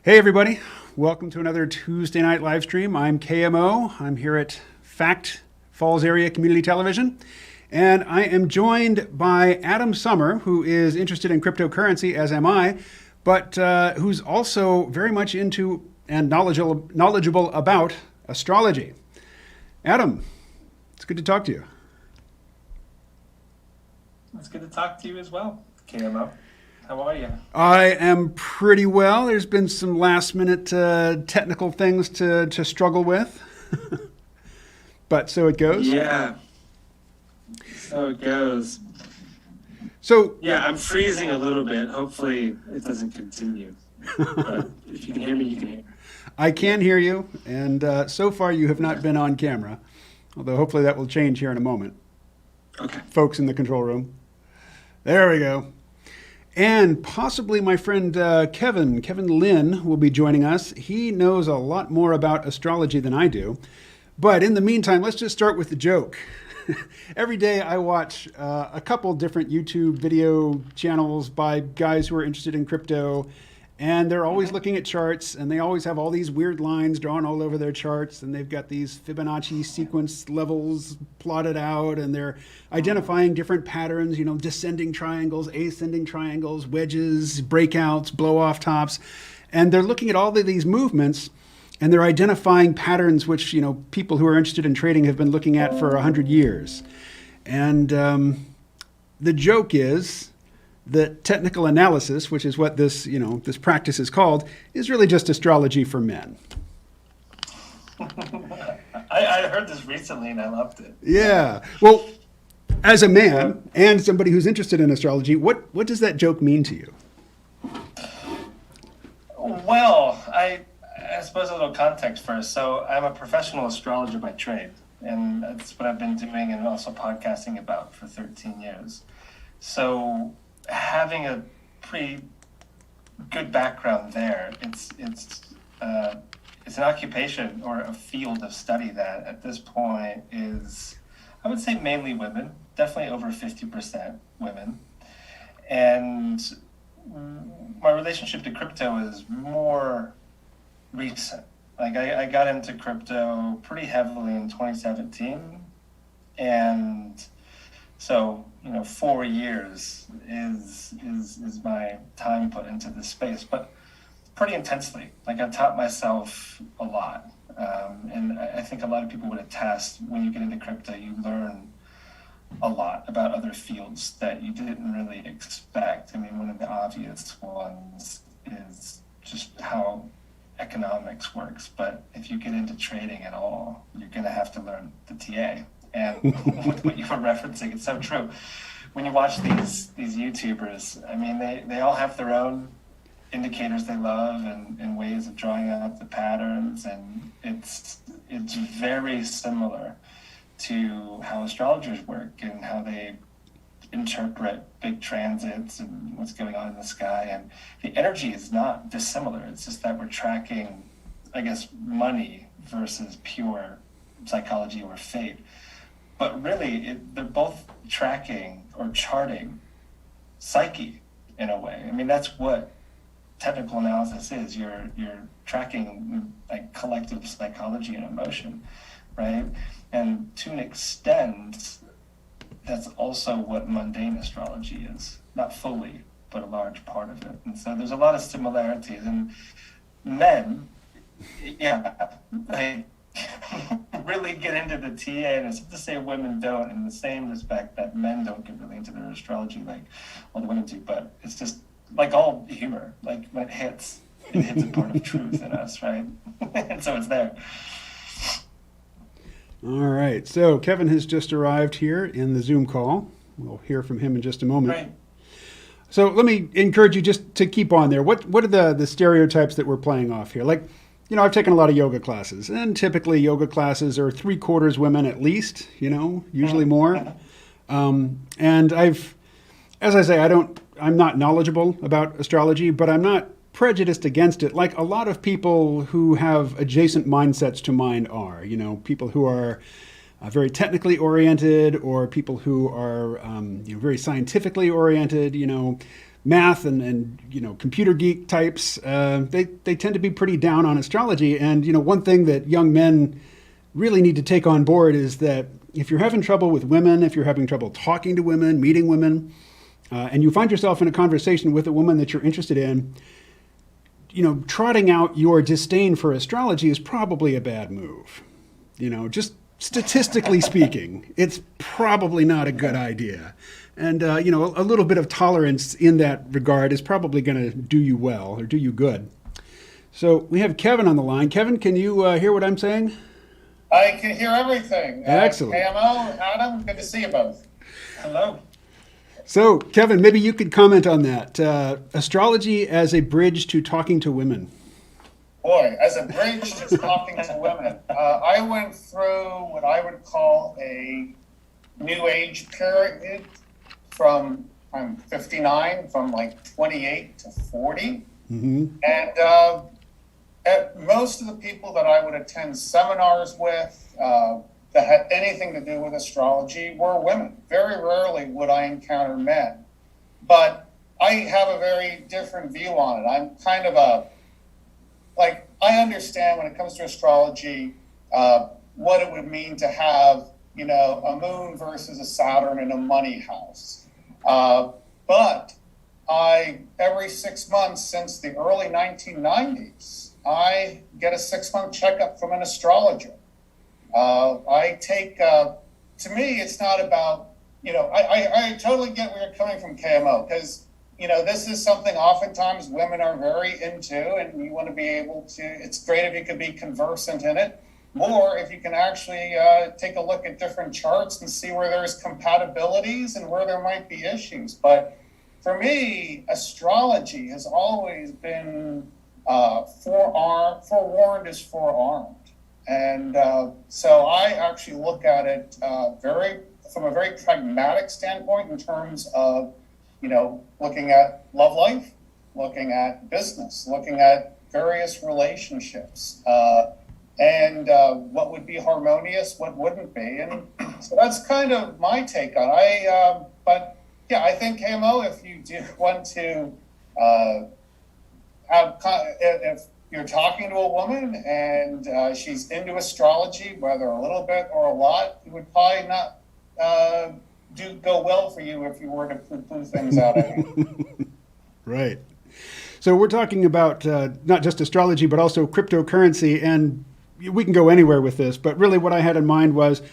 Hey everybody, welcome to another Tuesday night live stream. I'm KMO. I'm here at Fact Falls Area Community Television, and I am joined by Adam Sommer, who is interested in cryptocurrency, as am I, but who's also very much into and knowledgeable about astrology. Adam, it's good to talk to you. It's good to talk to you as well, KMO. How are you? I am pretty well. There's been some last minute technical things to struggle with, but so it goes. Yeah, so it goes. So Yeah, I'm freezing a little bit. Hopefully it doesn't continue. But if you can hear me, you can hear me. I can hear you, and so far you have not been on camera, although hopefully that will change here in a moment. Okay. Folks in the control room. There we go. And possibly my friend Kevin Lynn will be joining us. He knows a lot more about astrology than I do. But in the meantime, let's just start with the joke. Every day I watch a couple different YouTube video channels by guys who are interested in crypto. And they're always looking at charts, and they always have all these weird lines drawn all over their charts, and they've got these Fibonacci sequence levels plotted out, and they're identifying different patterns, descending triangles, ascending triangles, wedges, breakouts, blow-off tops. And they're looking at all of these movements, and they're identifying patterns which, people who are interested in trading have been looking at for 100 years. And the joke is that technical analysis, which is what this practice is called, is really just astrology for men. I heard this recently and I loved it. Yeah. Well, as a man and somebody who's interested in astrology, what does that joke mean to you? Well, I suppose a little context first. So I'm a professional astrologer by trade, and that's what I've been doing and also podcasting about for 13 years. So having a pretty good background there, it's an occupation or a field of study that at this point is, I would say, mainly women, definitely over 50% women. And my relationship to crypto is more recent. Like I got into crypto pretty heavily in 2017, and so 4 years is my time put into this space, but pretty intensely. Like I taught myself a lot, and I think a lot of people would attest. When you get into crypto, you learn a lot about other fields that you didn't really expect. I mean, one of the obvious ones is just how economics works, but if you get into trading at all, you're going to have to learn the TA. And with what you were referencing, it's so true. When you watch these YouTubers, I mean, they all have their own indicators they love and ways of drawing out the patterns, and it's very similar to how astrologers work and how they interpret big transits and what's going on in the sky. And the energy is not dissimilar. It's just that we're tracking, I guess, money versus pure psychology or fate. But really, they're both tracking or charting psyche in a way. I mean, that's what technical analysis is. You're tracking like collective psychology and emotion, right? And to an extent, that's also what mundane astrology is. Not fully, but a large part of it. And so there's a lot of similarities. And men, they really get into the TA, and it's not to say women don't, in the same respect that men don't get really into their astrology like all the women do, but it's just like all humor. Like when it hits a part of truth in us, right? And so it's there. All right. So Kevin has just arrived here in the Zoom call. We'll hear from him in just a moment. Right. So let me encourage you just to keep on there. What are the stereotypes that we're playing off here? Like, I've taken a lot of yoga classes, and typically yoga classes are 3/4 women at least, usually more. And as I say, I'm not knowledgeable about astrology, but I'm not prejudiced against it like a lot of people who have adjacent mindsets to mine are. People who are very technically oriented, or people who are very scientifically oriented. math and computer geek types, they tend to be pretty down on astrology. And one thing that young men really need to take on board is that if you're having trouble with women, if you're having trouble talking to women, meeting women, and you find yourself in a conversation with a woman that you're interested in, trotting out your disdain for astrology is probably a bad move. Just statistically speaking, it's probably not a good idea. And, a little bit of tolerance in that regard is probably going to do you well or do you good. So we have Kevin on the line. Kevin, can you hear what I'm saying? I can hear everything. Excellent. KMO, Adam, good to see you both. Hello. So, Kevin, maybe you could comment on that. Astrology as a bridge to talking to women. Boy, as a bridge to talking to women, I went through what I would call a new age period from, I'm 59, from like 28 to 40. Mm-hmm. And most of the people that I would attend seminars with that had anything to do with astrology were women. Very rarely would I encounter men. But I have a very different view on it. I'm kind of I understand when it comes to astrology what it would mean to have, a moon versus a Saturn in a money house. But every 6 months since the early 1990s, I get a 6-month checkup from an astrologer. I take, to me, it's not about, I totally get where you're coming from, KMO, because, this is something oftentimes women are very into, and you want to be able to, it's great if you can be conversant in it, more if you can actually take a look at different charts and see where there's compatibilities and where there might be issues. But for me, astrology has always been forewarned is forearmed. And so I actually look at it from a very pragmatic standpoint in terms of, looking at love life, looking at business, looking at various relationships, and what would be harmonious, what wouldn't be. And so that's kind of my take on it. But yeah, I think, KMO, if you do want to if you're talking to a woman and she's into astrology, whether a little bit or a lot, it would probably not go well for you if you were to poo-poo things out of it. Right. So we're talking about not just astrology, but also cryptocurrency, and we can go anywhere with this, but really what I had in mind was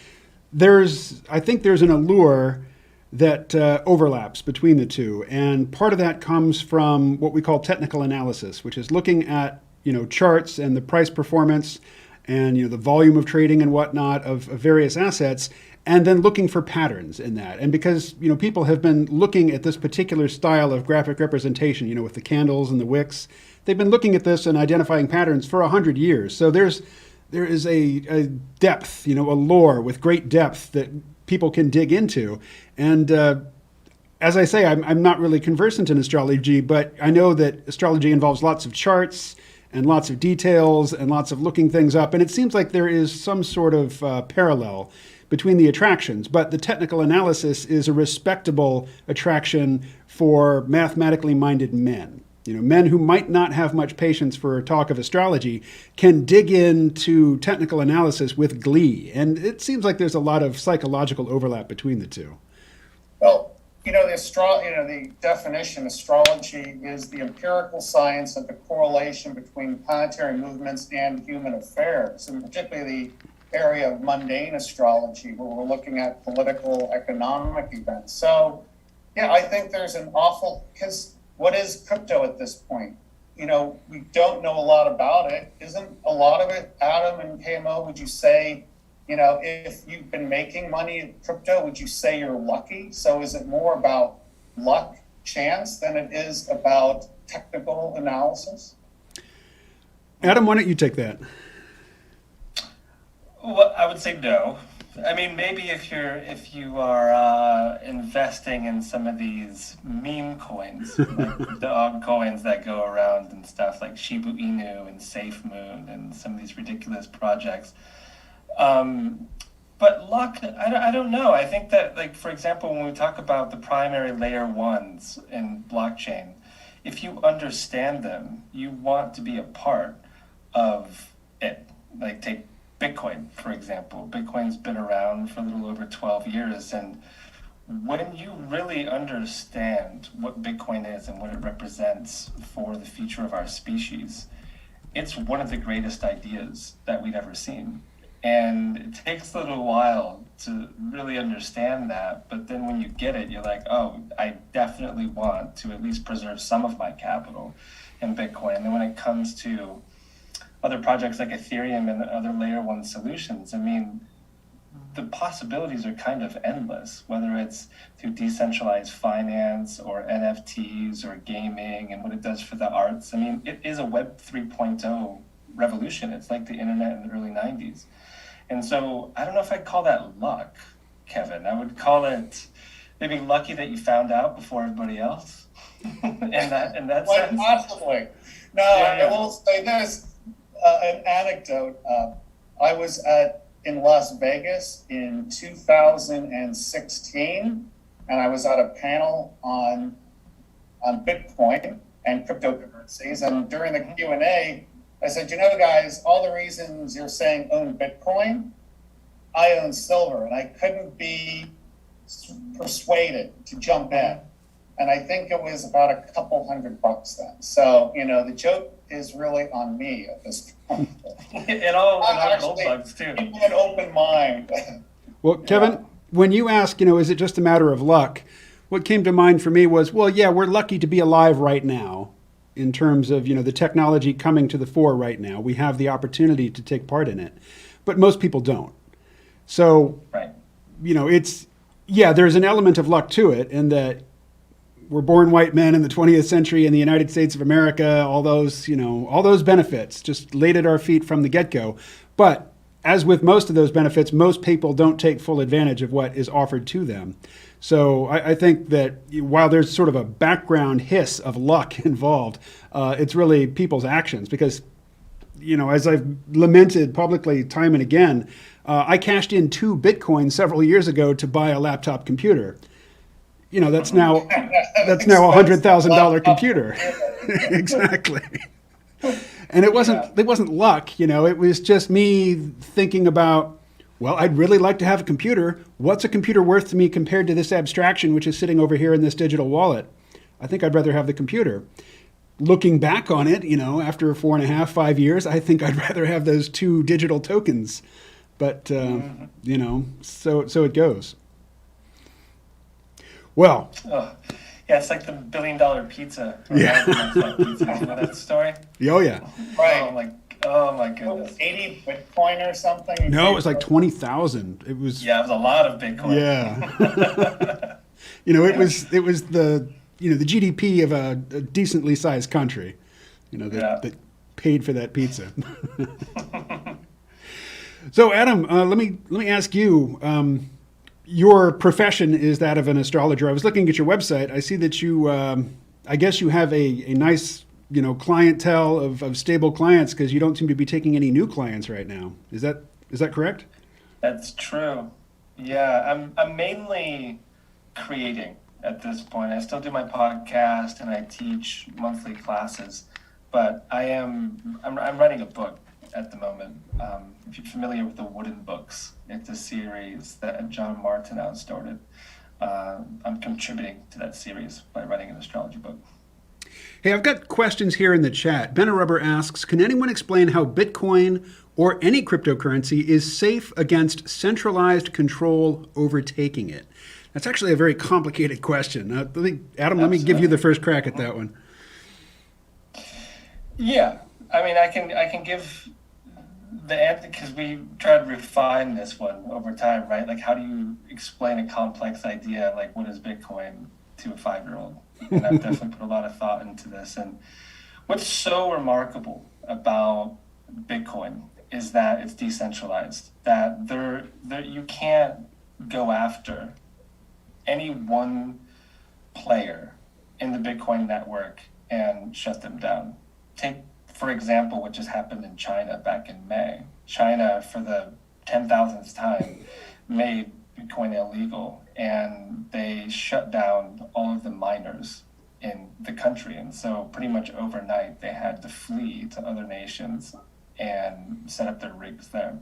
I think there's an allure that overlaps between the two. And part of that comes from what we call technical analysis, which is looking at, charts and the price performance and, the volume of trading and whatnot of various assets, and then looking for patterns in that. And because, people have been looking at this particular style of graphic representation, with the candles and the wicks, they've been looking at this and identifying patterns for 100 years. So there is a depth, a lore with great depth that people can dig into. And as I say, I'm not really conversant in astrology, but I know that astrology involves lots of charts and lots of details and lots of looking things up. And it seems like there is some sort of parallel between the attractions. But the technical analysis is a respectable attraction for mathematically minded men. Men who might not have much patience for talk of astrology can dig into technical analysis with glee. And it seems like there's a lot of psychological overlap between the two. Well, the definition, astrology is the empirical science of the correlation between planetary movements and human affairs, and particularly the area of mundane astrology, where we're looking at political, economic events. So, yeah, I think there's because what is crypto at this point? We don't know a lot about it. Isn't a lot of it, Adam and KMO, would you say, if you've been making money in crypto, would you say you're lucky? So is it more about luck, chance, than it is about technical analysis? Adam, why don't you take that? Well, I would say no. I mean, maybe if you are investing in some of these meme coins, like dog coins that go around and stuff, like Shiba Inu and Safe Moon and some of these ridiculous projects, But luck, I don't know. I think that, like, for example, when we talk about the primary layer ones in blockchain, if you understand them, you want to be a part of it. Like, take Bitcoin, for example. Bitcoin's been around for a little over 12 years. And when you really understand what Bitcoin is and what it represents for the future of our species, it's one of the greatest ideas that we've ever seen. And it takes a little while to really understand that. But then when you get it, you're like, oh, I definitely want to at least preserve some of my capital in Bitcoin. And then when it comes to other projects like Ethereum and other layer one solutions, I mean, the possibilities are kind of endless, whether it's through decentralized finance or NFTs or gaming and what it does for the arts. I mean, it is a Web 3.0 revolution. It's like the internet in the early 90s. And so I don't know if I'd call that luck, Kevin. I would call it maybe lucky that you found out before everybody else. in that Quite sense. possibly. No, Yeah. I will say this, an anecdote. I was in Las Vegas in 2016, and I was at a panel on Bitcoin and cryptocurrencies. And during the Q&A, I said, you know, guys, all the reasons you're saying own Bitcoin, I own silver, and I couldn't be persuaded to jump in. And I think it was about a couple $100 then. So, you know, the joke is really on me at this point. and all gold Actually, bugs too. keep an open mind. Well, Kevin, when you ask, is it just a matter of luck? What came to mind for me was, well, yeah, we're lucky to be alive right now in terms of, the technology coming to the fore right now. We have the opportunity to take part in it, but most people don't. So, Right. There's an element of luck to it in that we're born white men in the 20th century in the United States of America, all those benefits just laid at our feet from the get-go. But as with most of those benefits, most people don't take full advantage of what is offered to them. So I think that while there's sort of a background hiss of luck involved, it's really people's actions because, as I've lamented publicly time and again, I cashed in 2 Bitcoin several years ago to buy a laptop computer. That's now a $100,000 computer. Exactly. And it wasn't luck, it was just me thinking about, well, I'd really like to have a computer. What's a computer worth to me compared to this abstraction, which is sitting over here in this digital wallet? I think I'd rather have the computer. Looking back on it, after 4.5, 5 years, I think I'd rather have those 2 digital tokens. But, so it goes. Well, Oh, yeah, it's like the $1 billion pizza. Yeah. Pizza. You know that story? Oh, yeah. Right. Oh my goodness. 80 Bitcoin or something? No, it was like 20,000. It was, Yeah, it was a lot of Bitcoin. yeah. It was the GDP of a decently sized country, that paid for that pizza. So, Adam, let me ask you. Your profession is that of an astrologer. I was looking at your website. I see that you, I guess you have a nice, clientele of stable clients because you don't seem to be taking any new clients right now. Is that correct? That's true. Yeah, I'm mainly creating at this point. I still do my podcast and I teach monthly classes, but I'm writing a book at the moment. If you're familiar with the Wooden Books, it's a series that John Martineau started. I'm contributing to that series by writing an astrology book. Hey, I've got questions here in the chat. Benarubber asks, can anyone explain how Bitcoin or any cryptocurrency is safe against centralized control overtaking it? That's actually a very complicated question. Adam, let me give you the first crack at that one. Yeah, I mean, I can give the answer because we tried to refine this one over time, right? Like, how do you explain a complex idea like what is Bitcoin to a 5-year-old? And I've definitely put a lot of thought into this. And what's so remarkable about Bitcoin is that it's decentralized. That there you can't go after any one player in the Bitcoin network and shut them down. Take, for example, what just happened in China back in May. China, for the 10,000th time, made Bitcoin illegal, and they shut down all of the miners in the country. And so pretty much overnight, they had to flee to other nations and set up their rigs there.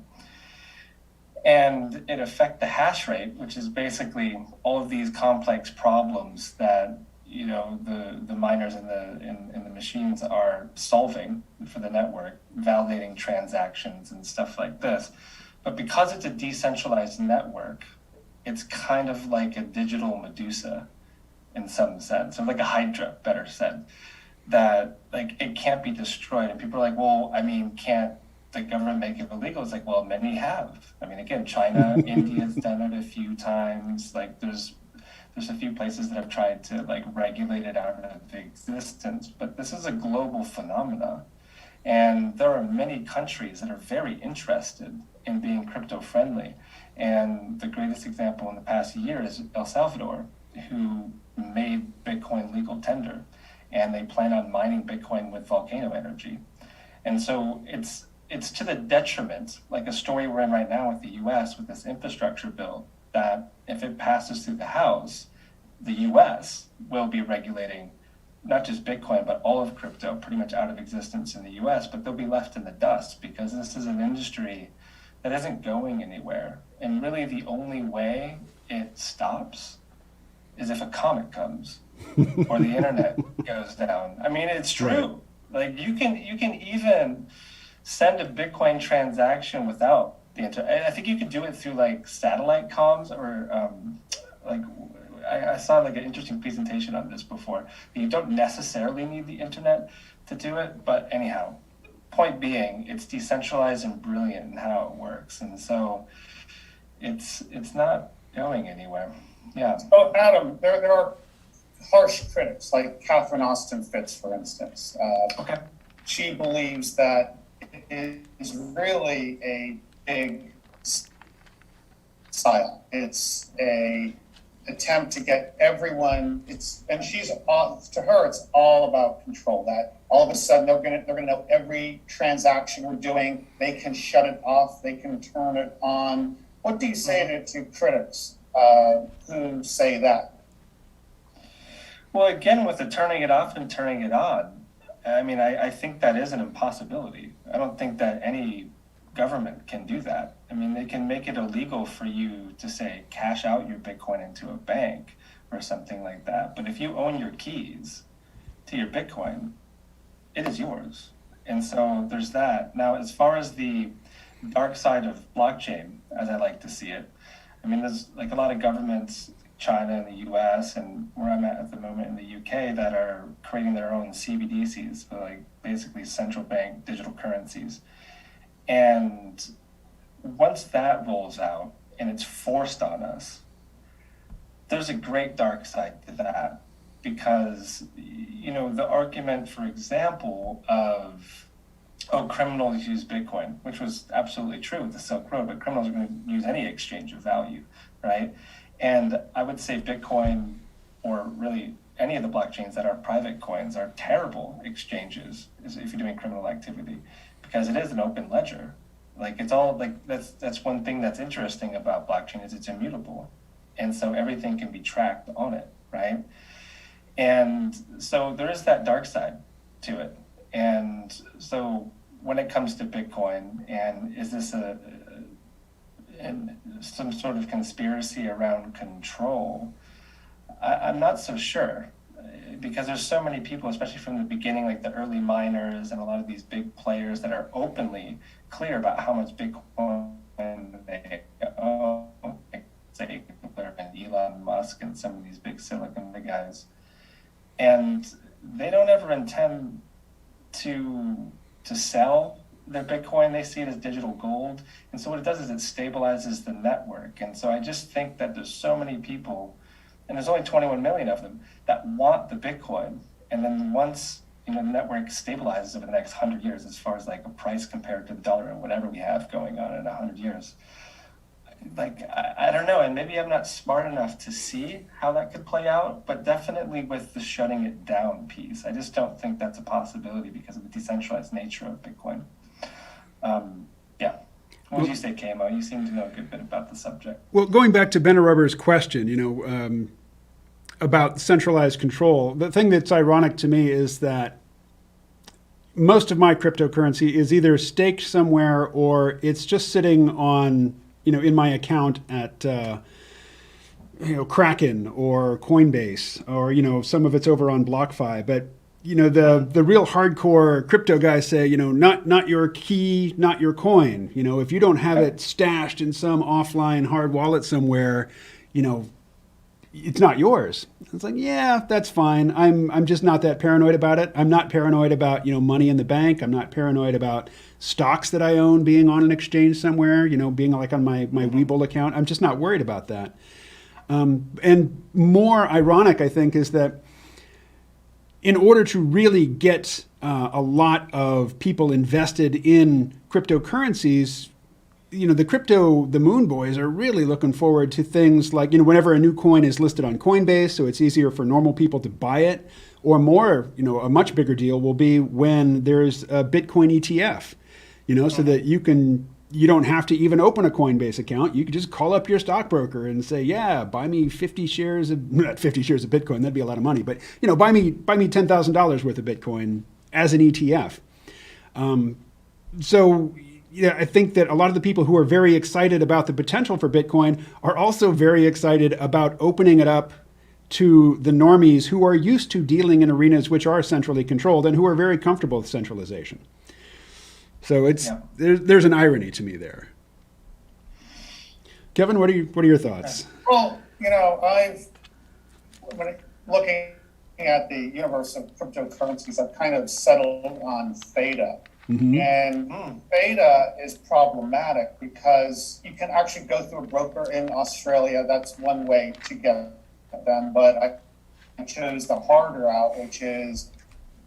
And it affected the hash rate, which is basically all of these complex problems that the miners in the machines are solving for the network, validating transactions and stuff like this. But because it's a decentralized network, it's kind of like a digital Medusa in some sense, or like a Hydra, better said, that like it can't be destroyed. And people are like, well, I mean, can't the government make it illegal? It's like, well, many have. I mean, again, China, India's done it a few times. Like there's a few places that have tried to like regulate it out of existence, but this is a global phenomena. And there are many countries that are very interested in being crypto friendly. And the greatest example in the past year is El Salvador, who made Bitcoin legal tender, and they plan on mining Bitcoin with volcano energy. And so it's to the detriment, like a story we're in right now with the US with this infrastructure bill, that if it passes through the House, the US will be regulating not just Bitcoin, but all of crypto pretty much out of existence in the US, but they'll be left in the dust because this is an industry that isn't going anywhere. And really the only way it stops is if a comet comes or the internet goes down. I mean, it's true. Right. Like you can even send a Bitcoin transaction without the internet. I think you can do it through like satellite comms or like I saw like an interesting presentation on this before. You don't necessarily need the internet to do it, but anyhow, point being, it's decentralized and brilliant in how it works, and so it's not going anywhere. Yeah. So Adam, there are harsh critics like Catherine Austin Fitts, for instance. Okay. She believes that it is really a big style. It's a attempt to get everyone. And she's to her, it's all about control. That all of a sudden they're gonna know every transaction we're doing. They can shut it off. They can turn it on. What do you say to critics who say that? Well, again, with the turning it off and turning it on, I mean, I think that is an impossibility. I don't think that any government can do that. I mean, they can make it illegal for you to say cash out your Bitcoin into a bank or something like that. But if you own your keys to your Bitcoin, it is yours. And so there's that. Now, as far as the dark side of blockchain, as I like to see it, I mean, there's like a lot of governments, China and the US, and where I'm at the moment in the UK, that are creating their own CBDCs, so like basically central bank digital currencies. And once that rolls out and it's forced on us, there's a great dark side to that, because the argument, for example, of criminals use Bitcoin, which was absolutely true with the Silk Road, but criminals are going to use any exchange of value, right? And I would say Bitcoin, or really any of the blockchains that are private coins, are terrible exchanges if you're doing criminal activity, because it is an open ledger. Like it's all like that's one thing that's interesting about blockchain is it's immutable, and so everything can be tracked on it, right? And so there is that dark side to it. And so when it comes to Bitcoin, and is this some sort of conspiracy around control? I'm not so sure, because there's so many people, especially from the beginning, like the early miners and a lot of these big players that are openly clear about how much Bitcoin they own, like say and Elon Musk and some of these big Silicon guys, and they don't ever intend to sell their Bitcoin. They see it as digital gold, and so what it does is it stabilizes the network. And so I just think that there's so many people, and there's only 21 million of them, that want the Bitcoin. And then once the network stabilizes over the next 100 years, as far as like a price compared to the dollar and whatever we have going on in 100 years, like I don't know, and maybe I'm not smart enough to see how that could play out, but definitely with the shutting it down piece, I just don't think that's a possibility because of the decentralized nature of Bitcoin. Yeah. What would you say, Kamo? You seem to know a good bit about the subject. Well, going back to Benarubber's question, about centralized control, the thing that's ironic to me is that most of my cryptocurrency is either staked somewhere or it's just sitting on, in my account at, Kraken or Coinbase, or, some of it's over on BlockFi. But, the real hardcore crypto guys say, not your key, not your coin. If you don't have it stashed in some offline hard wallet somewhere, it's not yours. It's like, yeah, that's fine. I'm just not that paranoid about it. I'm not paranoid about, money in the bank. I'm not paranoid about stocks that I own being on an exchange somewhere, being like on my Webull account. I'm just not worried about that. And more ironic, I think, is that in order to really get a lot of people invested in cryptocurrencies, the Moonboys are really looking forward to things like, whenever a new coin is listed on Coinbase, so it's easier for normal people to buy it, or more, a much bigger deal will be when there's a Bitcoin ETF, so that you don't have to even open a Coinbase account. You can just call up your stockbroker and say, yeah, buy me 50 shares of, not 50 shares of Bitcoin, that'd be a lot of money, but, buy me $10,000 worth of Bitcoin as an ETF. So, I think that a lot of the people who are very excited about the potential for Bitcoin are also very excited about opening it up to the normies who are used to dealing in arenas which are centrally controlled and who are very comfortable with centralization. So there's an irony to me there. Kevin, what are your thoughts? Well, looking at the universe of cryptocurrencies, I've kind of settled on theta. Mm-hmm. And theta is problematic because you can actually go through a broker in Australia. That's one way to get them. But I chose the harder route, which is,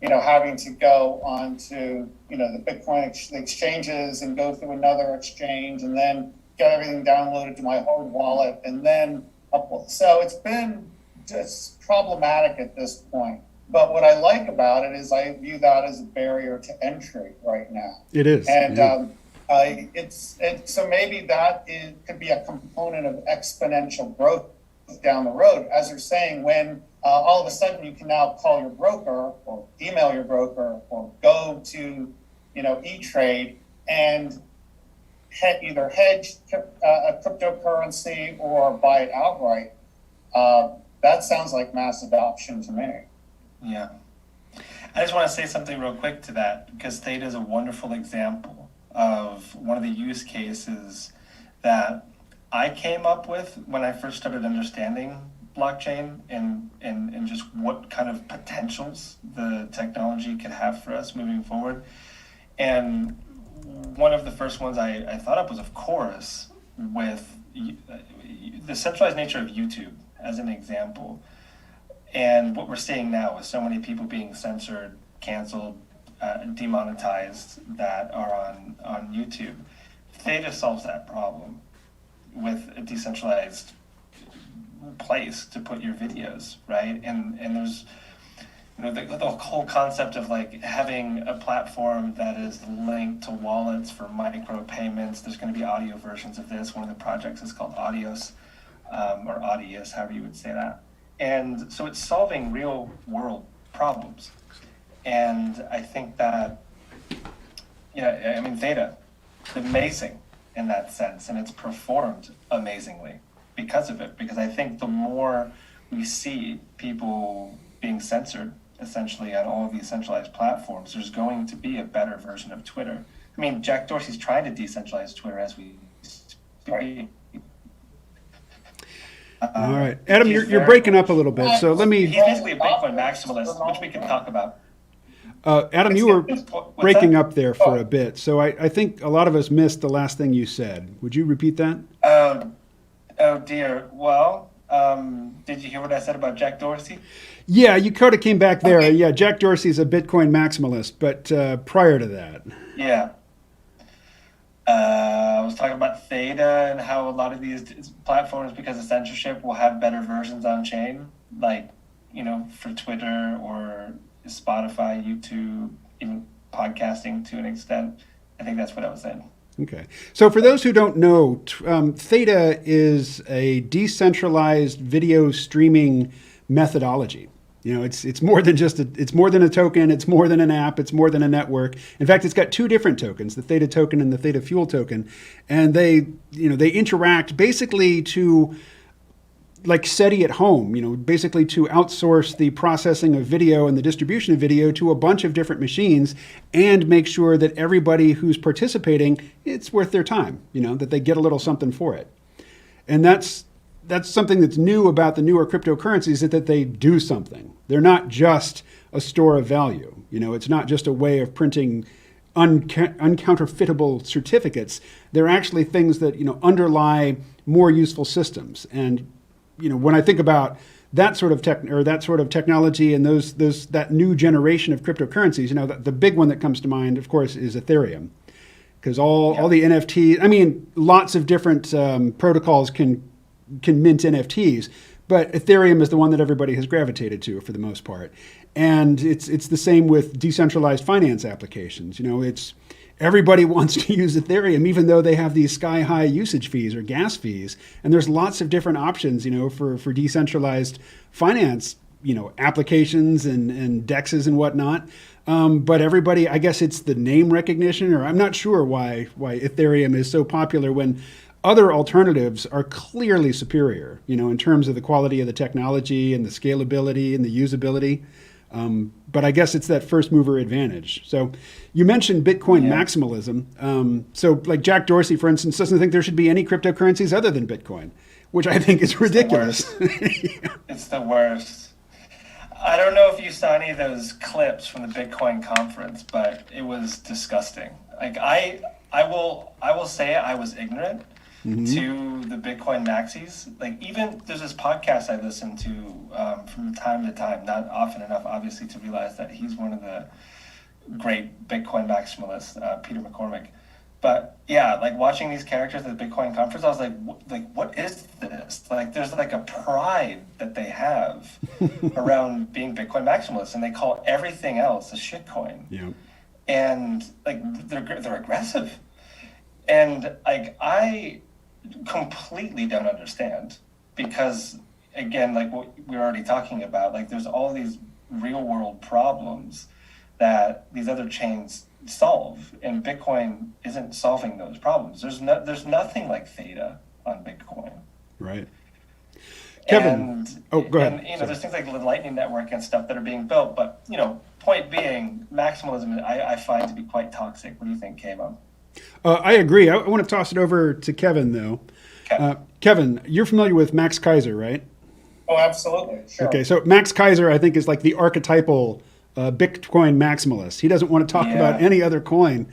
having to go onto, the Bitcoin exchanges and go through another exchange and then get everything downloaded to my hard wallet and then upload. So it's been just problematic at this point. But what I like about it is I view that as a barrier to entry right now. It is. And so maybe that could be a component of exponential growth down the road. As you're saying, when all of a sudden you can now call your broker or email your broker or go to, E-Trade and either hedge a cryptocurrency or buy it outright. That sounds like mass adoption to me. Yeah. I just want to say something real quick to that, because theta is a wonderful example of one of the use cases that I came up with when I first started understanding blockchain and just what kind of potentials the technology could have for us moving forward. And one of the first ones I thought up was, of course, with the centralized nature of YouTube as an example. And what we're seeing now is so many people being censored, canceled, demonetized that are on YouTube. Theta solves that problem with a decentralized place to put your videos, right? And there's the whole concept of like having a platform that is linked to wallets for micro payments. There's going to be audio versions of this. One of the projects is called Audios, or Audius, however you would say that. And so it's solving real world problems. And I think that, theta is amazing in that sense, and it's performed amazingly because of it. Because I think the more we see people being censored, essentially, on all of these centralized platforms, there's going to be a better version of Twitter. I mean, Jack Dorsey's trying to decentralize Twitter as we speak. All right, Adam, you're breaking up a little bit, so let me. He's basically a Bitcoin maximalist, which we can talk about. Adam, you were breaking up there for a bit, so I think a lot of us missed the last thing you said. Would you repeat that? Oh dear. Well, did you hear what I said about Jack Dorsey? Yeah, you kind of came back there. Okay. Yeah, Jack Dorsey's a Bitcoin maximalist, but prior to that. Yeah. I was talking about theta and how a lot of these platforms, because of censorship, will have better versions on chain, like, for Twitter or Spotify, YouTube, even podcasting to an extent. I think that's what I was saying. Okay. So for those who don't know, Theta is a decentralized video streaming methodology. You know, it's more than just it's more than a token. It's more than an app. It's more than a network. In fact, it's got two different tokens: the Theta token and the Theta Fuel token, and they interact basically to like SETI at home, basically to outsource the processing of video and the distribution of video to a bunch of different machines and make sure that everybody who's participating, it's worth their time, that they get a little something for it. And that's something that's new about the newer cryptocurrencies, that they do something. They're not just a store of value. It's not just a way of printing uncounterfeitable certificates. They're actually things that, underlie more useful systems. And when I think about that sort of technology and that new generation of cryptocurrencies, the big one that comes to mind, of course, is Ethereum, because all the NFTs. I mean, lots of different protocols can mint NFTs, but Ethereum is the one that everybody has gravitated to for the most part, and it's the same with decentralized finance applications. It's everybody wants to use Ethereum, even though they have these sky-high usage fees or gas fees. And there's lots of different options, for decentralized finance, applications and DEXs and whatnot. But everybody, I guess it's the name recognition, or I'm not sure why Ethereum is so popular when other alternatives are clearly superior, in terms of the quality of the technology and the scalability and the usability. But I guess it's that first mover advantage. So you mentioned Bitcoin maximalism. So like Jack Dorsey, for instance, doesn't think there should be any cryptocurrencies other than Bitcoin, which I think is ridiculous. It's the worst. I don't know if you saw any of those clips from the Bitcoin conference, but it was disgusting. Like I will say I was ignorant to the Bitcoin maxis. Like, even there's this podcast I listen to from time to time, not often enough, obviously, to realize that he's one of the great Bitcoin maximalists, Peter McCormick. But yeah, like watching these characters at the Bitcoin conference, I was like, what is this? Like, there's like a pride that they have around being Bitcoin maximalists, and they call everything else a shitcoin. Yeah. And like they're aggressive, and like I completely don't understand, because again, like what we were already talking about, like there's all these real world problems that these other chains solve, and Bitcoin isn't solving those problems. There's nothing like Theta on Bitcoin. Right. Kevin. And, go ahead. And, there's things like the Lightning Network and stuff that are being built, but point being, maximalism I find to be quite toxic. What do you think, Kamo? I agree. I want to toss it over to Kevin, though. Okay. Kevin, you're familiar with Max Kaiser, right? Oh, absolutely. Sure. Okay, so Max Kaiser, I think, is like the archetypal Bitcoin maximalist. He doesn't want to talk about any other coin.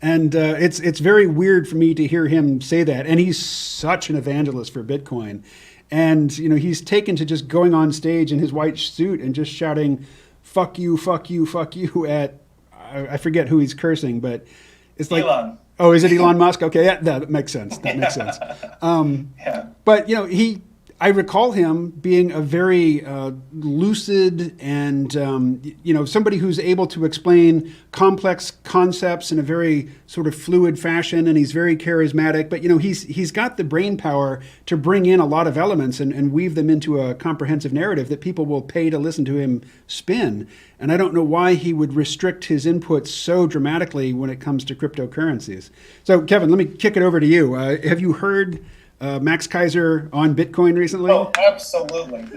And it's very weird for me to hear him say that. And he's such an evangelist for Bitcoin. And, he's taken to just going on stage in his white suit and just shouting, fuck you, fuck you, fuck you at, I forget who he's cursing, but it's like, Elon. Oh, is it Elon Musk? Okay, that makes sense. That makes sense. But, I recall him being a very lucid and, somebody who's able to explain complex concepts in a very sort of fluid fashion, and he's very charismatic. But, he's got the brain power to bring in a lot of elements and weave them into a comprehensive narrative that people will pay to listen to him spin. And I don't know why he would restrict his inputs so dramatically when it comes to cryptocurrencies. So, Kevin, let me kick it over to you. Have you heard Max Kaiser on Bitcoin recently? Oh, absolutely.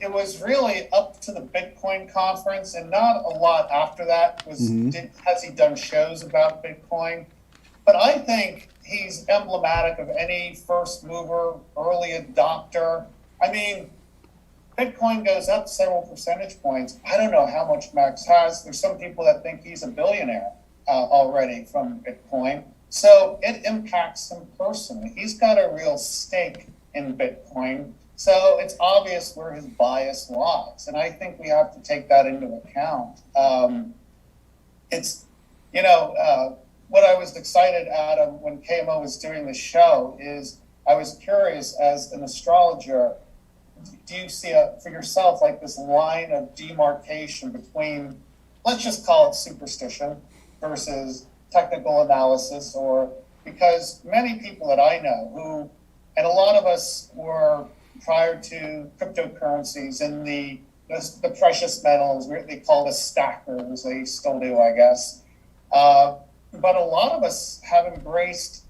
It was really up to the Bitcoin conference, and not a lot after that. Has he done shows about Bitcoin? But I think he's emblematic of any first mover, early adopter. I mean, Bitcoin goes up several percentage points. I don't know how much Max has. There's some people that think he's a billionaire already from Bitcoin. So it impacts him personally. He's got a real stake in Bitcoin. So it's obvious where his bias lies. And I think we have to take that into account. What I was excited at when KMO was doing the show is I was curious, as an astrologer, do you see for yourself like this line of demarcation between, let's just call it superstition, versus technical analysis, or because many people that I know who, and a lot of us were prior to cryptocurrencies in the precious metals, they called us stackers, they still do, I guess. But a lot of us have embraced,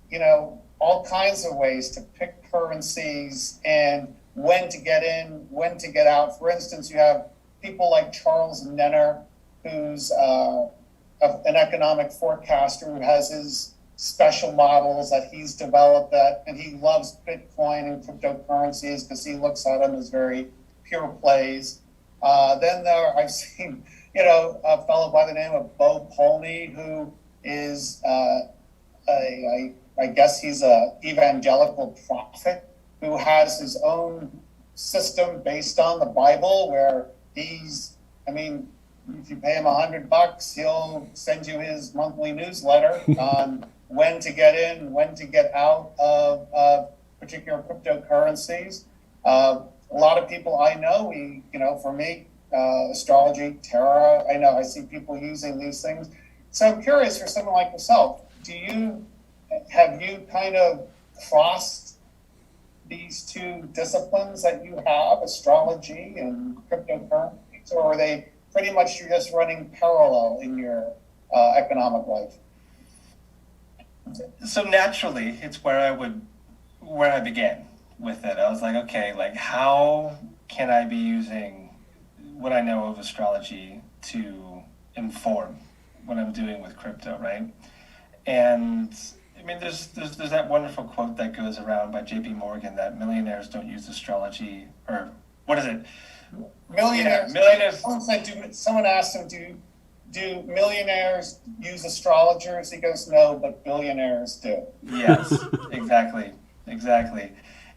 all kinds of ways to pick currencies and when to get in, when to get out. For instance, you have people like Charles Nenner, who's an economic forecaster who has his special models that he's developed and he loves Bitcoin and cryptocurrencies because he looks at them as very pure plays. Then I've seen, a fellow by the name of Bo Polney, who is, I guess he's a evangelical prophet who has his own system based on the Bible, where if you pay him $100, he'll send you his monthly newsletter on when to get in, when to get out of particular cryptocurrencies. A lot of people I know, for me, astrology, tarot, I see people using these things. So I'm curious, for someone like yourself, have you kind of crossed these two disciplines that you have, astrology and cryptocurrencies, or are they pretty much you're just running parallel in your economic life? So naturally, it's where I began with it. I was like, okay, like how can I be using what I know of astrology to inform what I'm doing with crypto, right? And there's that wonderful quote that goes around by J.P. Morgan that millionaires don't use astrology, or what is it? Millionaires. Yeah, millionaires. Someone asked him, do millionaires use astrologers? He goes, no, but billionaires do. Yes, exactly.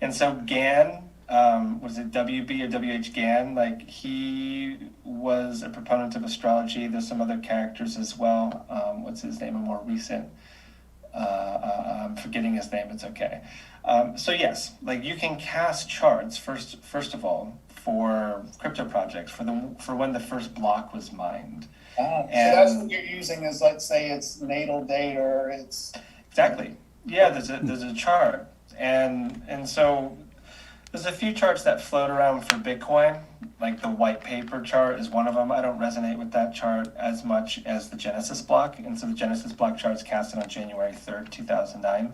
And so Gann, was it WB or WH Gann? Like, he was a proponent of astrology. There's some other characters as well. What's his name? A more recent. I'm forgetting his name. It's okay. So yes, like you can cast charts first of all for crypto projects for when the first block was mined. So that's what you're using is, let's say it's natal date or it's exactly. Yeah, there's a chart, and so there's a few charts that float around for Bitcoin, like the white paper chart is one of them. I don't resonate with that chart as much as the Genesis block, and so the Genesis block chart is casted on January 3rd, 2009.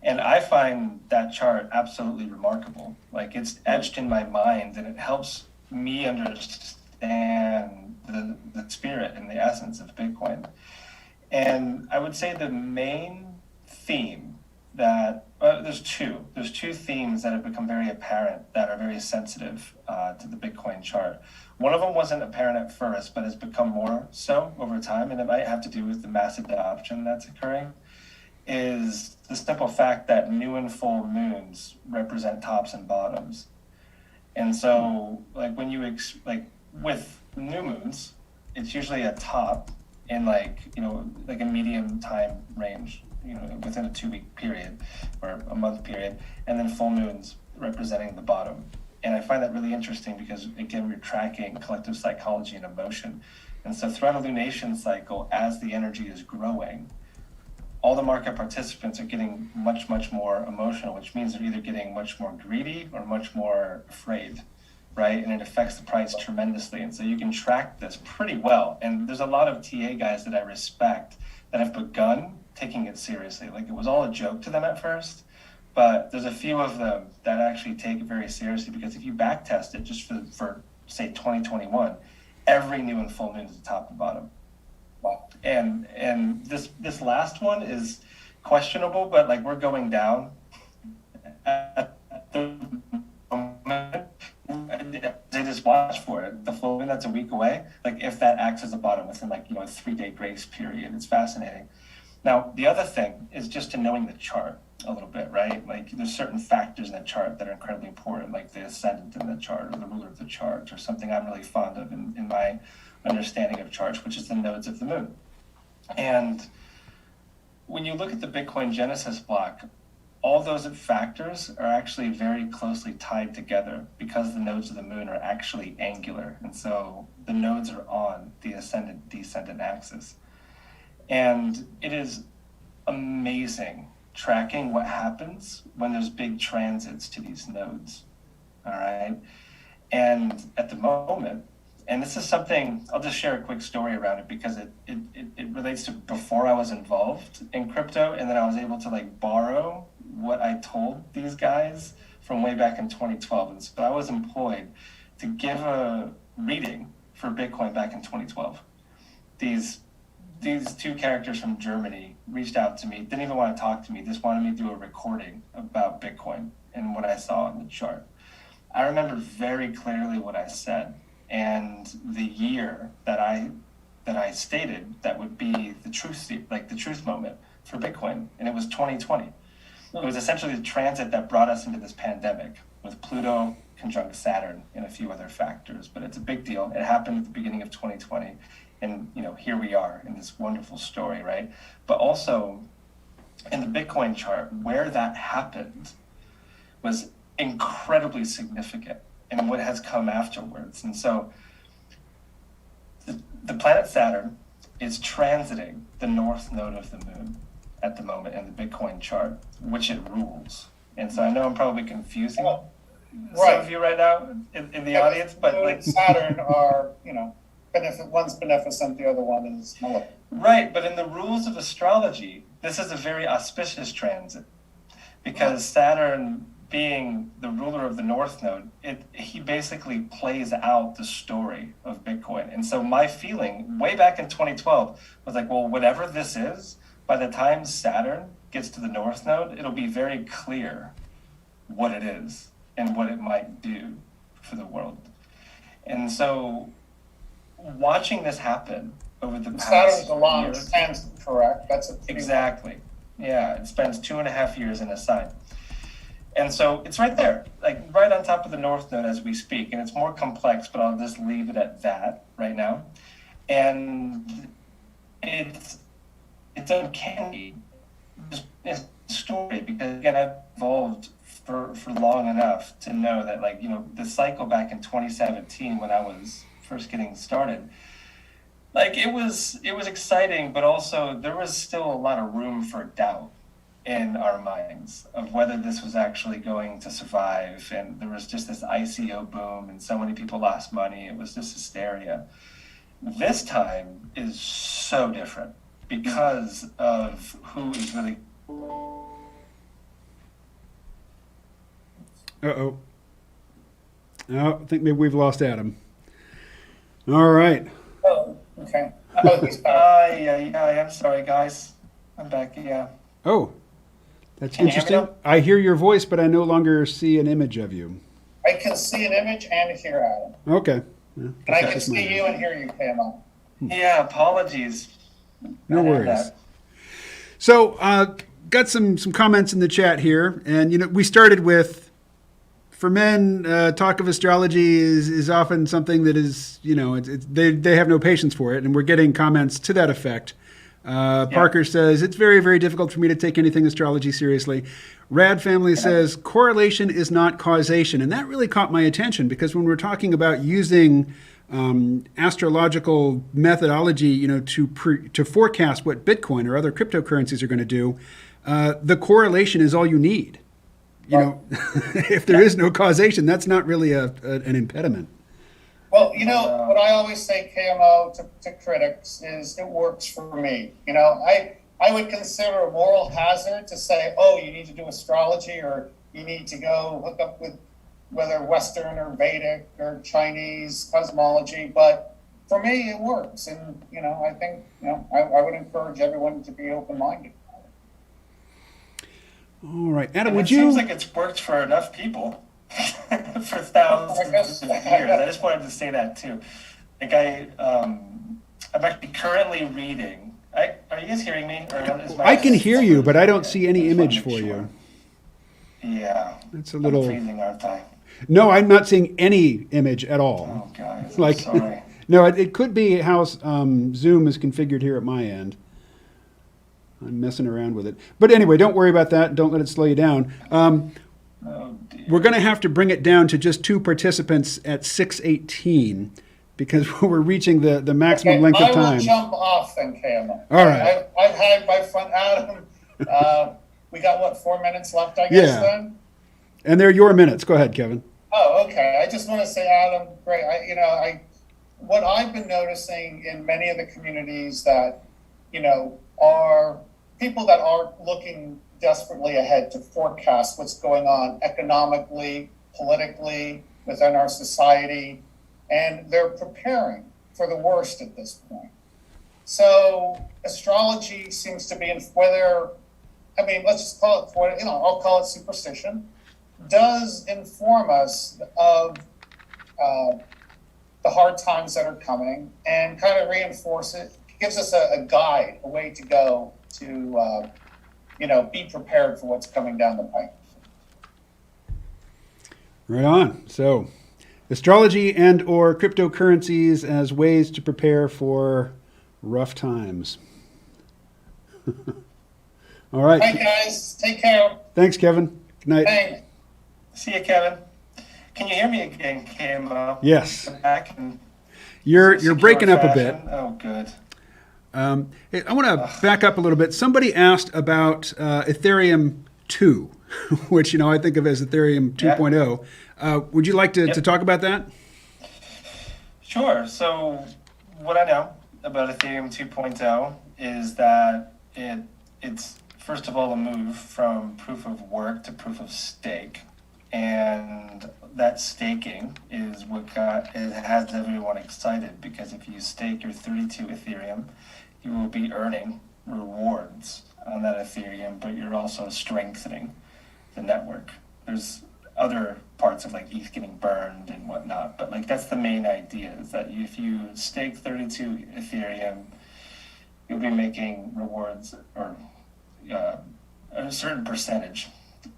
And I find that chart absolutely remarkable. Like, it's etched in my mind, and it helps me understand the spirit and the essence of Bitcoin. And I would say the main theme that there's two themes that have become very apparent that are very sensitive to the Bitcoin chart. One of them wasn't apparent at first, but has become more so over time, and it might have to do with the massive adoption that's occurring, is the simple fact that new and full moons represent tops and bottoms. And so, like, when with new moons, it's usually a top in like a medium time range, within a 2-week period or a month period, and then full moons representing the bottom. And I find that really interesting because, again, we're tracking collective psychology and emotion. And so throughout a lunation cycle, as the energy is growing, all the market participants are getting much, much more emotional, which means they're either getting much more greedy or much more afraid, right? And it affects the price tremendously. And so you can track this pretty well. And there's a lot of TA guys that I respect that have begun taking it seriously. Like, it was all a joke to them at first, but there's a few of them that actually take it very seriously, because if you back test it just for say 2021, every new and full moon is the top and bottom. And this last one is questionable, but like, we're going down at the moment. They just watch for it. The full moon that's a week away, like if that acts as a bottom within a 3-day grace period, it's fascinating. Now, the other thing is just to knowing the chart a little bit, right? Like, there's certain factors in the chart that are incredibly important, like the ascendant in the chart or the ruler of the chart, or something I'm really fond of in my understanding of charts, which is the nodes of the moon. And when you look at the Bitcoin Genesis block, all those factors are actually very closely tied together because the nodes of the moon are actually angular. And so the nodes are on the ascendant-descendant axis. And it is amazing tracking what happens when there's big transits to these nodes. All right. And at the moment, and this is something, I'll just share a quick story around it because it relates to before I was involved in crypto, and then I was able to like borrow what I told these guys from way back in 2012. And so I was employed to give a reading for Bitcoin back in 2012. These two characters from Germany reached out to me, didn't even want to talk to me, just wanted me to do a recording about Bitcoin and what I saw on the chart. I remember very clearly what I said and the year that I stated that would be the truth moment for Bitcoin, and it was 2020. It was essentially the transit that brought us into this pandemic with Pluto conjunct Saturn and a few other factors, but it's a big deal. It happened at the beginning of 2020, and here we are in this wonderful story, right? But also in the Bitcoin chart, where that happened was incredibly significant in what has come afterwards. And so the planet Saturn is transiting the north node of the moon at the moment in the Bitcoin chart, which it rules. And so I know I'm probably confusing some of you right now in the audience, but like Saturn are, one's beneficent, the other one is maleficent. Right, but in the rules of astrology, this is a very auspicious transit because Saturn, being the ruler of the North Node, he basically plays out the story of Bitcoin. And so my feeling way back in 2012 was like, well, whatever this is, by the time Saturn gets to the North Node, it'll be very clear what it is and what it might do for the world. And so watching this happen over the past Saturn's a long year, transit, correct? That's exactly. Yeah, it spends 2.5 years in a sign. And so it's right there, like right on top of the North Node as we speak. And it's more complex, but I'll just leave it at that right now. And it's uncanny, it's a story, because again, I've evolved for long enough to know that the cycle back in 2017 when I was first getting started, it was exciting, but also there was still a lot of room for doubt in our minds of whether this was actually going to survive. And there was just this ICO boom and so many people lost money. It was just hysteria. This time is so different because of who is really... Uh-oh. Oh, I think maybe we've lost Adam. All right. Oh, okay. Yeah, I'm sorry, guys. I'm back, yeah. Oh, that's Can you hear me interesting. now? I hear your voice, but I no longer see an image of you. I can see an image and hear Adam. Okay. Yeah, And I that's can just my- see you and hear you, KMO. Yeah, apologies. No I had worries. that. So, got some comments in the chat here, and we started with, for men, talk of astrology is often something that is, they have no patience for it, and we're getting comments to that effect. Parker says, it's very, very difficult for me to take anything astrology seriously. Rad Family says, correlation is not causation. And that really caught my attention because when we're talking about using astrological methodology, to forecast what Bitcoin or other cryptocurrencies are going to do, the correlation is all you need. If there is no causation, that's not really an impediment. Well, what I always say, KMO, to critics is it works for me. I would consider a moral hazard to say, oh, you need to do astrology or you need to go hook up with whether Western or Vedic or Chinese cosmology. But for me, it works. And, I think, I would encourage everyone to be open-minded. All right. Adam, And would it you... seems like it's worked for enough people for thousands of years. I just wanted to say that too. I'm actually currently reading. Are you guys hearing me? Or is I can hear you, but I don't see any image for sure. you. Yeah. That's a little... I'm freezing, aren't I? No, I'm not seeing any image at all. Oh, guys, I'm sorry. No, it could be how Zoom is configured here at my end. I'm messing around with it. But anyway, don't worry about that. Don't let it slow you down. Oh, dear. We're going to have to bring it down to just 2 participants at 6:18. because we're reaching the maximum Okay, length of I time. will jump off then, KMO. All right. I've had my fun. Adam, we got what, 4 minutes left, I guess, Yeah. then? And they're your minutes. Go ahead, Kevin. Oh, okay. I just want to say, Adam, great. What I've been noticing in many of the communities that, are people that are looking desperately ahead to forecast what's going on economically, politically, within our society, and they're preparing for the worst at this point. So astrology seems to be let's just call it, I'll call it superstition, does inform us of the hard times that are coming and kind of reinforce it, gives us a guide, a way to go to, be prepared for what's coming down the pike. Right on. So, astrology and or cryptocurrencies as ways to prepare for rough times. All right. All right, guys. Take care. Thanks, Kevin. Good night. Thanks. See you, Kevin. Can you hear me again, Kim? Yes. Back in You're secure breaking up a bit. fashion? Oh, good. Hey, I want to back up a little bit. Somebody asked about Ethereum 2, which I think of as Ethereum 2.0. Would you like to talk about that? Sure. So what I know about Ethereum 2.0 is that it's first of all a move from proof of work to proof of stake. And that staking is it has everyone excited, because if you stake your 32 Ethereum, you will be earning rewards on that Ethereum, but you're also strengthening the network. There's other parts of ETH getting burned and whatnot, but that's the main idea, is that if you stake 32 Ethereum, you'll be making rewards or a certain percentage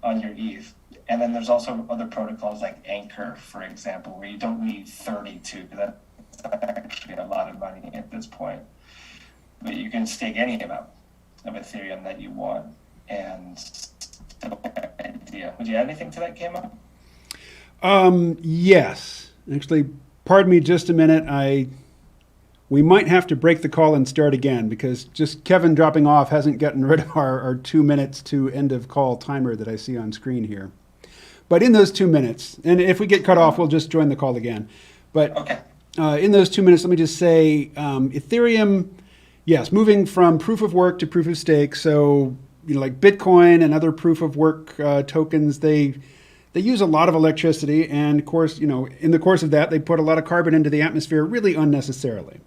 on your ETH. And then there's also other protocols like Anchor, for example, where you don't need 32, because that's actually a lot of money at this point. But you can stake any amount of Ethereum that you want. And idea. Would you add anything to that, Camo? Yes. Actually, pardon me just a minute. We might have to break the call and start again, because just Kevin dropping off hasn't gotten rid of our 2 minutes to end of call timer that I see on screen here. But in those 2 minutes, and if we get cut off, we'll just join the call again. But okay. In those 2 minutes, let me just say Ethereum, yes, moving from proof of work to proof of stake. So, like Bitcoin and other proof of work tokens, they use a lot of electricity. And of course, in the course of that, they put a lot of carbon into the atmosphere really unnecessarily.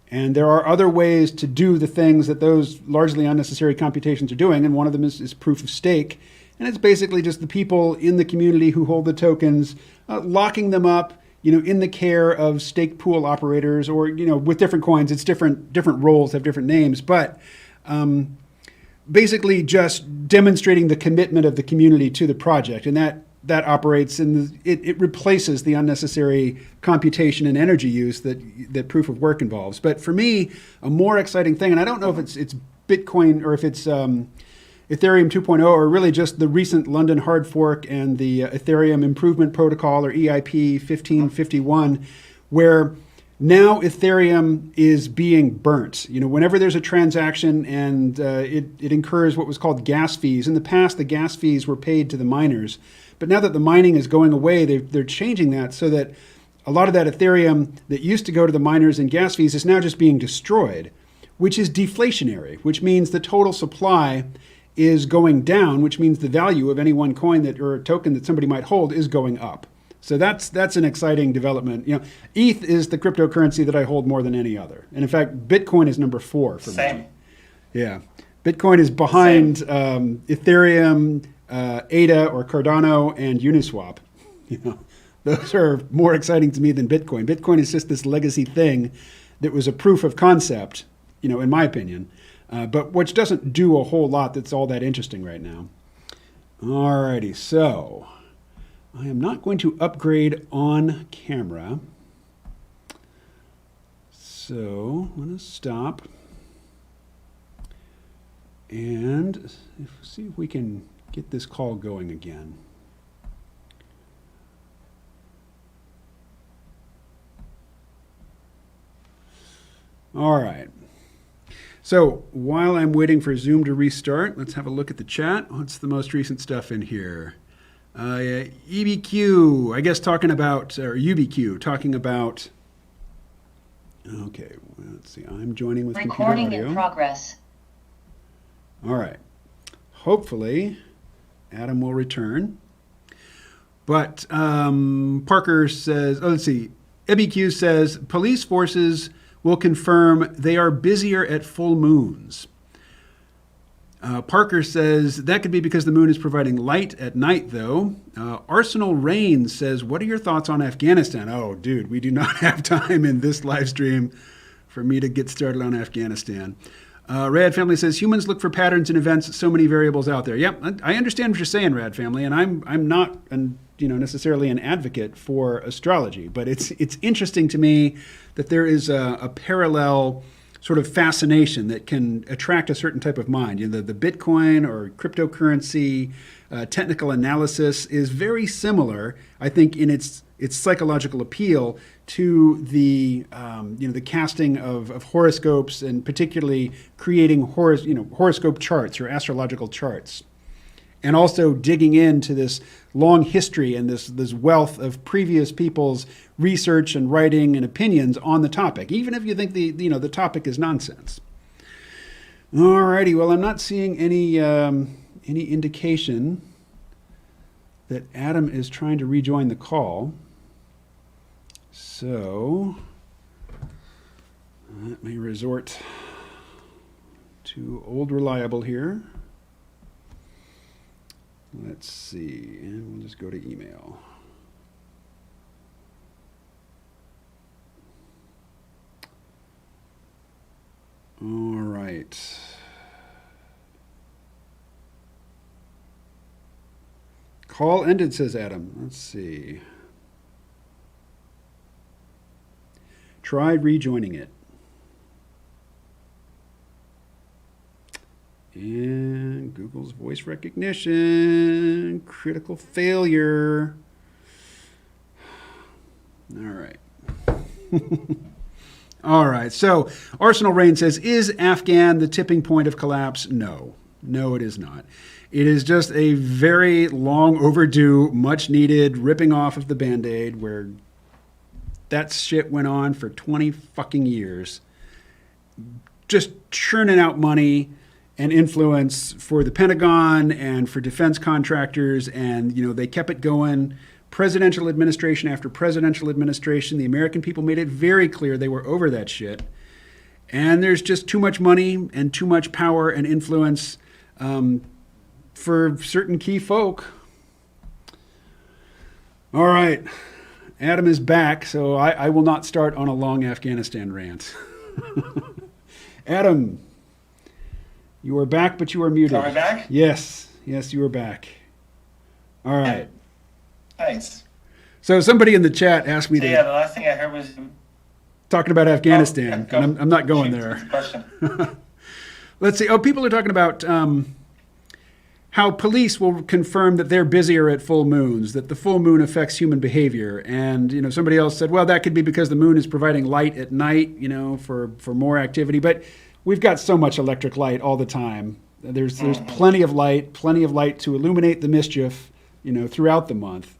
And there are other ways to do the things that those largely unnecessary computations are doing. And one of them is proof of stake. And it's basically just the people in the community who hold the tokens, locking them up, in the care of stake pool operators, or, with different coins. It's different roles have different names, but basically just demonstrating the commitment of the community to the project. And that operates it replaces the unnecessary computation and energy use that proof of work involves. But for me, a more exciting thing, and I don't know if it's Bitcoin or if it's Ethereum 2.0, or really just the recent London hard fork and the Ethereum Improvement Protocol, or EIP 1551, where now Ethereum is being burnt. Whenever there's a transaction and it incurs what was called gas fees. In the past, the gas fees were paid to the miners. But now that the mining is going away, they're changing that so that a lot of that Ethereum that used to go to the miners in gas fees is now just being destroyed, which is deflationary, which means the total supply is going down, which means the value of any one coin or token that somebody might hold is going up. So that's an exciting development. ETH is the cryptocurrency that I hold more than any other. And in fact, Bitcoin is number 4 for me. Yeah. Bitcoin is behind Ethereum, ADA or Cardano, and Uniswap. Those are more exciting to me than Bitcoin. Bitcoin is just this legacy thing that was a proof of concept, in my opinion, but which doesn't do a whole lot that's all that interesting right now. Alrighty, so I am not going to upgrade on camera. So I'm going to stop and see if we can get this call going again. All right. So while I'm waiting for Zoom to restart, let's have a look at the chat. What's the most recent stuff in here? EBQ, I guess talking about, or UBQ, talking about, okay, well, let's see, I'm joining with Recording computer audio. in progress. All right. Hopefully, Adam will return. But Parker says, oh, let's see, EBQ says, police forces will confirm they are busier at full moons. Parker says that could be because the moon is providing light at night, though. Arsenal Rain says, what are your thoughts on Afghanistan? Oh, dude, we do not have time in this live stream for me to get started on Afghanistan. Rad Family says, humans look for patterns in events, so many variables out there. Yep, I understand what you're saying, Rad Family, and I'm not necessarily an advocate for astrology, but it's interesting to me that there is a parallel sort of fascination that can attract a certain type of mind. The Bitcoin or cryptocurrency technical analysis is very similar, I think, in its psychological appeal to the the casting of horoscopes, and particularly creating horoscope charts or astrological charts, and also digging into this long history and this wealth of previous people's research and writing and opinions on the topic, even if you think the topic is nonsense. Alrighty, well, I'm not seeing any indication that Adam is trying to rejoin the call. So let me resort to old reliable here. Let's see, and we'll just go to email. All right. Call ended, says Adam. Let's see. Try rejoining it. And Google's voice recognition, critical failure. All right. All right. So Arsenal Rain says, is Afghan the tipping point of collapse? No. No, it is not. It is just a very long overdue, much needed ripping off of the Band-Aid where that shit went on for 20 fucking years. Just churning out money and influence for the Pentagon and for defense contractors, and they kept it going. Presidential administration after presidential administration, the American people made it very clear they were over that shit. And there's just too much money and too much power and influence for certain key folk. All right, Adam is back, so I will not start on a long Afghanistan rant. Adam, you are back, but you are muted. Are we back? Yes, you are back. All right. Nice. So somebody in the chat asked me So, the last thing I heard was talking about Afghanistan, go. and I'm not going there. Question. Let's see. Oh, people are talking about how police will confirm that they're busier at full moons, that the full moon affects human behavior. And, somebody else said, well, that could be because the moon is providing light at night, for more activity. But we've got so much electric light all the time. There's plenty of light to illuminate the mischief, throughout the month.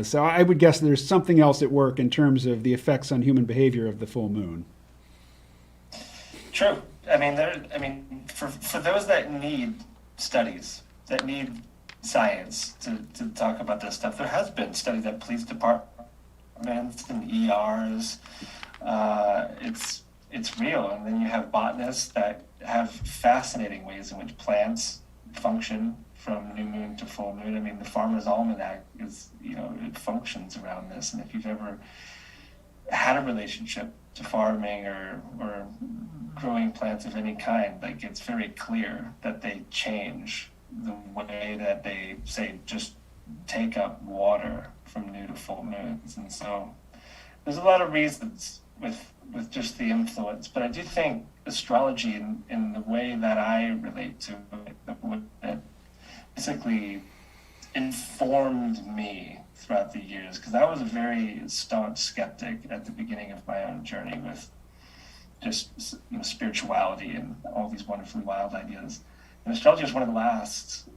So I would guess there's something else at work in terms of the effects on human behavior of the full moon. True. For those that need studies, that need science to talk about this stuff, there has been studies at police departments and ERs. It's real. And then you have botanists that have fascinating ways in which plants function from new moon to full moon. The Farmer's Almanac is, it functions around this. And if you've ever had a relationship to farming or growing plants of any kind, it's very clear that they change the way that they, say, just take up water from new to full moons. And so there's a lot of reasons with just the influence. But I do think astrology in the way that I relate to it, basically informed me throughout the years, because I was a very staunch skeptic at the beginning of my own journey with just spirituality and all these wonderfully wild ideas. And astrology was one of the last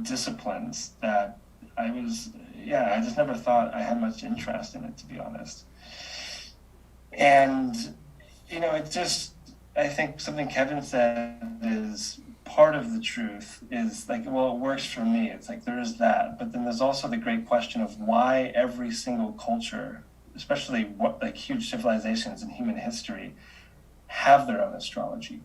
disciplines that I just never thought I had much interest in it, to be honest. And, I think something Kevin said is part of the truth is like, well, it works for me. It's like, there is that. But then there's also the great question of why every single culture, especially huge civilizations in human history, have their own astrology,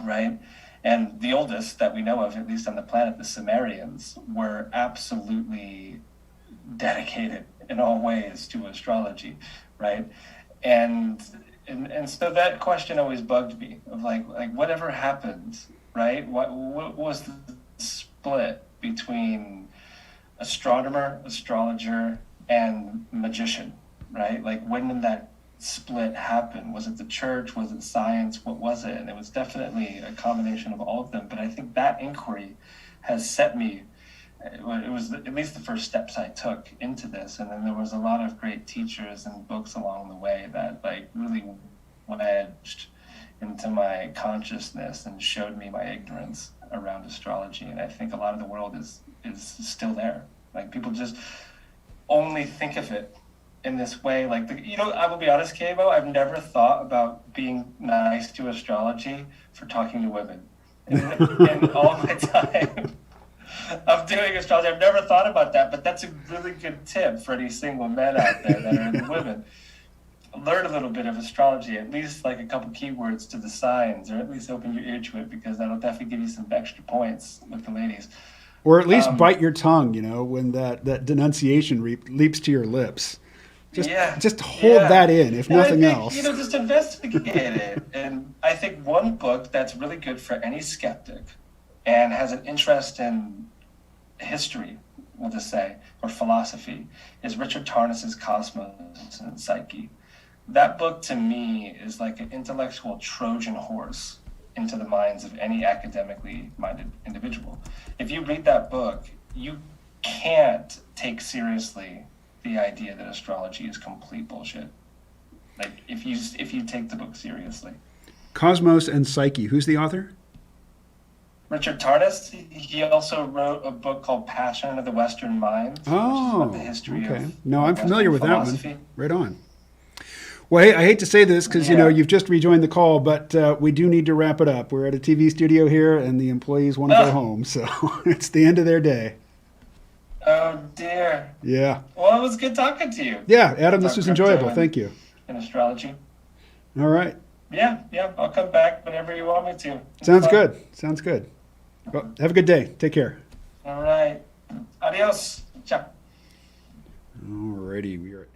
right? And the oldest that we know of, at least on the planet, the Sumerians, were absolutely dedicated in all ways to astrology, right? And so that question always bugged me of like whatever happened, right? What was the split between astronomer, astrologer, and magician, right? Like, when did that split happen? Was it the church? Was it science? What was it? And it was definitely a combination of all of them. But I think that inquiry has set me, it was at least the first steps I took into this. And then there was a lot of great teachers and books along the way that really wedged into my consciousness and showed me my ignorance around astrology. And I think a lot of the world is still there. Like, people just only think of it in this way. Like, I will be honest, Kavo, I've never thought about being nice to astrology for talking to women. In all my time of doing astrology, I've never thought about that, but that's a really good tip for any single men out there that are into women. Learn a little bit of astrology, at least like a couple keywords to the signs, or at least open your ear to it, because that'll definitely give you some extra points with the ladies. Or at least bite your tongue, when that denunciation leaps to your lips. Just hold that in, if nothing else. Just investigate it. And I think one book that's really good for any skeptic and has an interest in history, we'll just say, or philosophy, is Richard Tarnas's Cosmos and Psyche. That book, to me, is like an intellectual Trojan horse into the minds of any academically minded individual. If you read that book, you can't take seriously the idea that astrology is complete bullshit. Like, if you take the book seriously. Cosmos and Psyche. Who's the author? Richard Tarnas. He also wrote a book called Passion of the Western Mind, which is about the history of No, I'm familiar with philosophy. that one. Right on. Well, hey, I hate to say this because, you've just rejoined the call, but we do need to wrap it up. We're at a TV studio here, and the employees want to go home, so it's the end of their day. Oh, dear. Yeah. Well, it was good talking to you. Yeah, Adam, this was enjoyable. Thank you. In astrology. All right. Yeah, I'll come back whenever you want me to. Sounds good. Well, have a good day. Take care. All right. Adios. Ciao. All righty. We are